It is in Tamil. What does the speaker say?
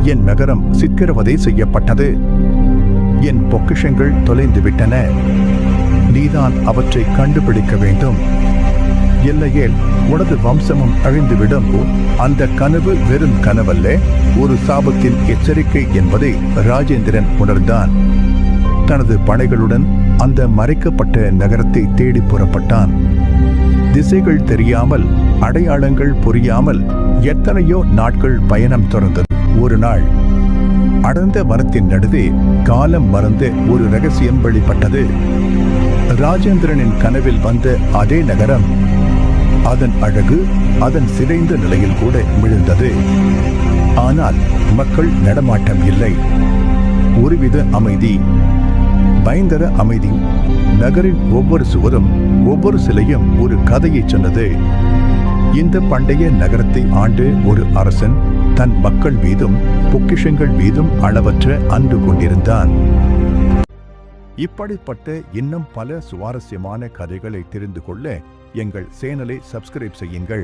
என் நகரம் சித்திரவதை செய்யப்பட்டது. என் பொக்கிஷங்கள் தொலைந்துவிட்டன. நீதான் அவற்றை கண்டுபிடிக்க வேண்டும். இல்லையேல் உனது வம்சமும் அழிந்துவிடும். அந்த கனவு வெறும் கனவல்ல, ஒரு சாபத்தின் எச்சரிக்கை என்பதை ராஜேந்திரன் உணர்ந்தான். தனது படைகளுடன் அந்த மறைக்கப்பட்ட நகரத்தை தேடி புறப்பட்டான். திசைகள் தெரியாமல், அடையாளங்கள் புரியாமல் எத்தனையோ நாட்கள் பயணம் தொடர்ந்தது. ஒரு நாள் அடர்ந்த வனத்தின் நடுவே காலம் மறந்த ஒரு ரகசியம் வெளிப்பட்டது. ராஜேந்திரனின் கனவில் வந்த அதே நகரம், அதன் அழகு அதன் சிதைந்த நிலையில் கூட விழுந்தது. ஆனால் மக்கள் நடமாட்டம் இல்லை. ஒருவித அமைதி, பயங்கர அமைதி. நகரின் ஒவ்வொரு சுவரும் ஒவ்வொரு சிலையும் ஒரு கதையை சொன்னது. இந்த பண்டைய நகரத்தை ஆண்டு ஒரு அரசன் தன் மக்கள் மீதும் பொக்கிஷங்கள் மீதும் அளவற்ற அன்பு கொண்டிருந்தான். இப்படிப்பட்ட இன்னும் பல சுவாரஸ்யமான கதைகளை தெரிந்து கொள்ள எங்கள் சேனலை சப்ஸ்கிரைப் செய்யுங்கள்.